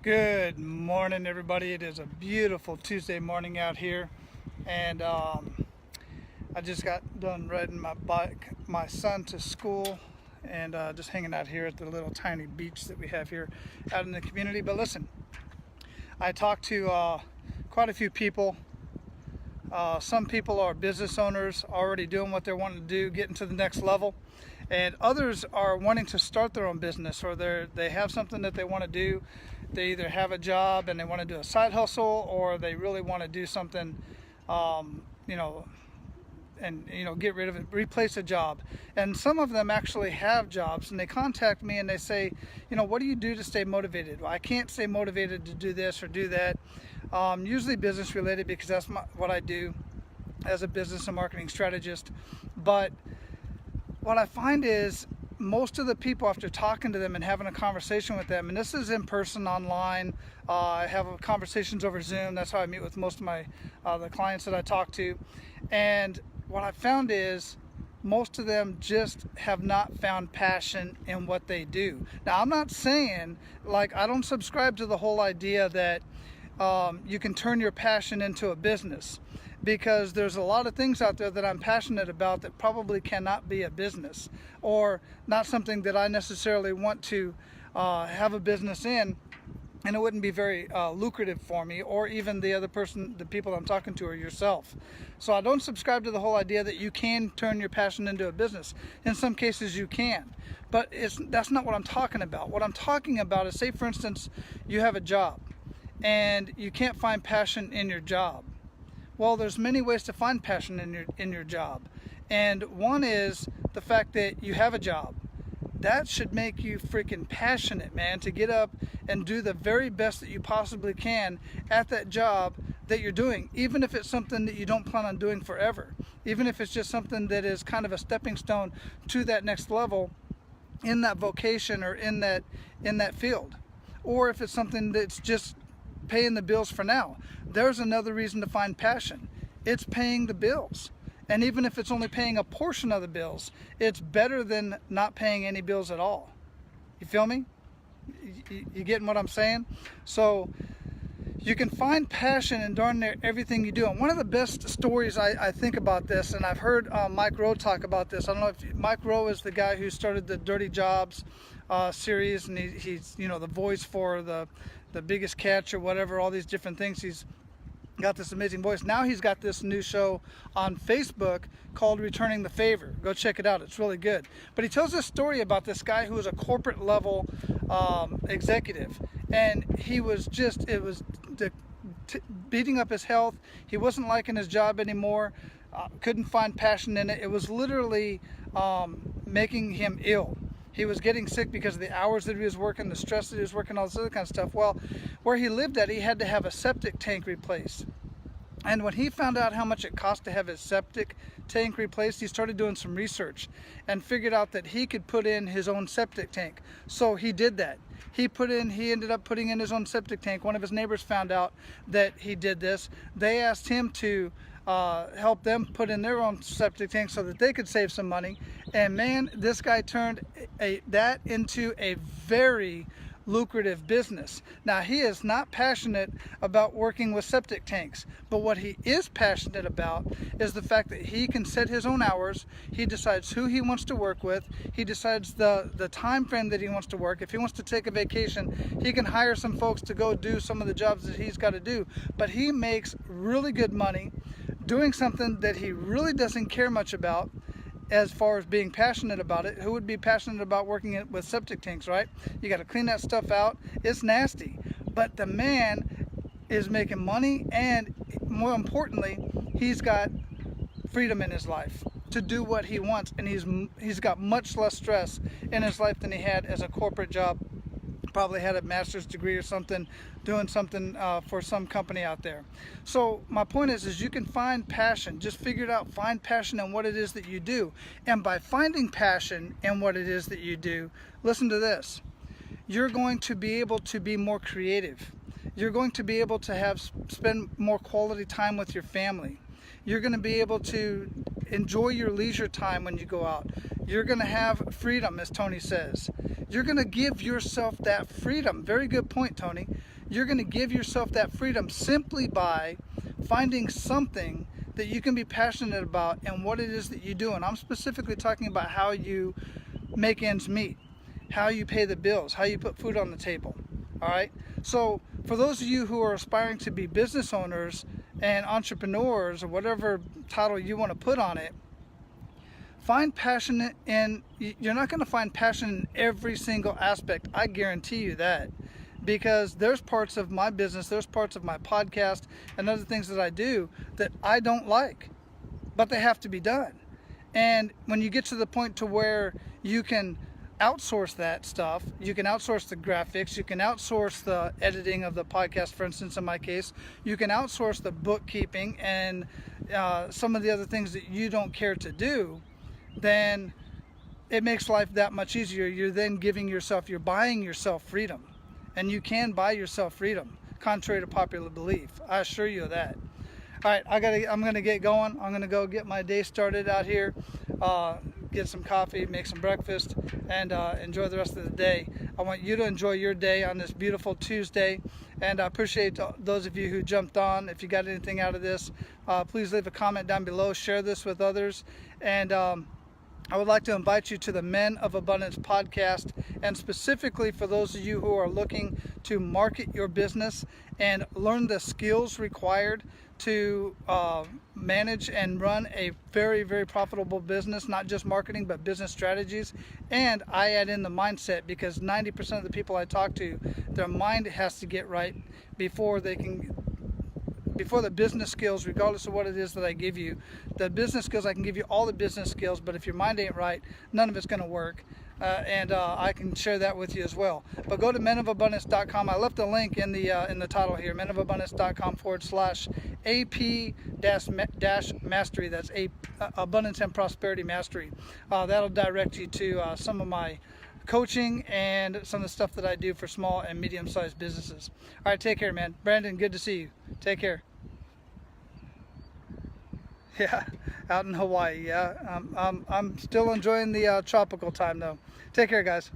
Good morning, everybody. It is a beautiful Tuesday morning out here, and I just got done riding my son to school, and just hanging out here at the little tiny beach that we have here out in the community. But listen, I talked to quite a few people. Some people are business owners already doing what they're wanting to do, getting to the next level, and others are wanting to start their own business, or they have something that they want to do. They either have a job and they want to do a side hustle, or they really want to do something, um, you know, get rid of it, replace a job. And some of them actually have jobs, and they contact me and they say, what do you do to stay motivated? Well, I can't stay motivated to do this or do that. Usually business related, because that's what I do as a business and marketing strategist. But what I find is most of the people, after talking to them and having a conversation with them, and this is in person, online, I have conversations over Zoom. That's how I meet with most of my the clients that I talk to. And what I found is most of them just have not found passion in what they do. Now, I'm not saying, I don't subscribe to the whole idea that you can turn your passion into a business, because there's a lot of things out there that I'm passionate about that probably cannot be a business, or not something that I necessarily want to have a business in, and it wouldn't be very lucrative for me, or even the people I'm talking to, or yourself. So I don't subscribe to the whole idea that you can turn your passion into a business. In some cases you can, but that's not what I'm talking about. What I'm talking about is, say for instance, you have a job and you can't find passion in your job. Well, there's many ways to find passion in your job. And one is the fact that you have a job. That should make you freaking passionate, man, to get up and do the very best that you possibly can at that job that you're doing, even if it's something that you don't plan on doing forever, even if it's just something that is kind of a stepping stone to that next level in that vocation, or in that field, or if it's something that's just paying the bills for now. There's another reason to find passion. It's paying the bills. And even if it's only paying a portion of the bills, it's better than not paying any bills at all. You feel me? You getting what I'm saying? So you can find passion in darn near everything you do. And one of the best stories I think about this, and I've heard Mike Rowe talk about this. I don't know if Mike Rowe is the guy who started the Dirty Jobs series, and he's the voice for the Biggest Catch or whatever, all these different things. He's got this amazing voice. Now he's got this new show on Facebook called Returning the Favor. Go check it out. It's really good. But he tells this story about this guy who was a corporate level executive, and he was beating up his health. He wasn't liking his job anymore. Couldn't find passion in it. It was literally making him ill. He was getting sick because of the hours that he was working, the stress that he was working, all this other kind of stuff. Well, where he lived at, he had to have a septic tank replaced. And when he found out how much it cost to have his septic tank replaced, he started doing some research and figured out that he could put in his own septic tank. So he did that. He ended up putting in his own septic tank. One of his neighbors found out that he did this. They asked him to help them put in their own septic tank so that they could save some money. And man, this guy turned that into a very lucrative business. Now, he is not passionate about working with septic tanks, but what he is passionate about is the fact that he can set his own hours. He decides who he wants to work with. He decides the time frame that he wants to work. If he wants to take a vacation, he can hire some folks to go do some of the jobs that he's got to do. But he makes really good money doing something that he really doesn't care much about. As far as being passionate about it, who would be passionate about working with septic tanks, right? You got to clean that stuff out. It's nasty. But the man is making money, and more importantly, he's got freedom in his life to do what he wants, and he's got much less stress in his life than he had as a corporate job. Probably had a master's degree or something, doing something for some company out there. So my point is you can find passion. Just figure it out. Find passion in what it is that you do. And by finding passion in what it is that you do, listen to this. You're going to be able to be more creative. You're going to be able to spend more quality time with your family. You're going to be able to enjoy your leisure time when you go out. You're going to have freedom, as Tony says. You're going to give yourself that freedom. Very good point, Tony. You're going to give yourself that freedom simply by finding something that you can be passionate about and what it is that you do. And I'm specifically talking about how you make ends meet, how you pay the bills, how you put food on the table. All right. So for those of you who are aspiring to be business owners and entrepreneurs, or whatever title you want to put on it, find passion in, you're not going to find passion in every single aspect. I guarantee you that, because there's parts of my business, there's parts of my podcast and other things that I do that I don't like, but they have to be done. And when you get to the point to where you can outsource that stuff, you can outsource the graphics, you can outsource the editing of the podcast, for instance, in my case, you can outsource the bookkeeping and some of the other things that you don't care to do, then it makes life that much easier. You're then you're buying yourself freedom. And you can buy yourself freedom, contrary to popular belief. I assure you of that. All right, I'm gonna get going. I'm gonna go get my day started out here, get some coffee, make some breakfast, and enjoy the rest of the day. I want you to enjoy your day on this beautiful Tuesday, and I appreciate those of you who jumped on. If you got anything out of this, please leave a comment down below, share this with others, and I would like to invite you to the Men of Abundance podcast, and specifically for those of you who are looking to market your business and learn the skills required to manage and run a very, very profitable business, not just marketing, but business strategies. And I add in the mindset, because 90% of the people I talk to, their mind has to get right before they can, before the business skills, regardless of what it is that I give you. The business skills, I can give you all the business skills, but if your mind ain't right, none of it's going to work. And I can share that with you as well. But go to menofabundance.com. I left a link in the title here, menofabundance.com/AP-mastery. That's Abundance and Prosperity Mastery. That'll direct you to some of my coaching and some of the stuff that I do for small and medium-sized businesses. All right, take care, man. Brandon, good to see you. Take care. Yeah, out in Hawaii. Yeah, I'm still enjoying the tropical time though. Take care, guys.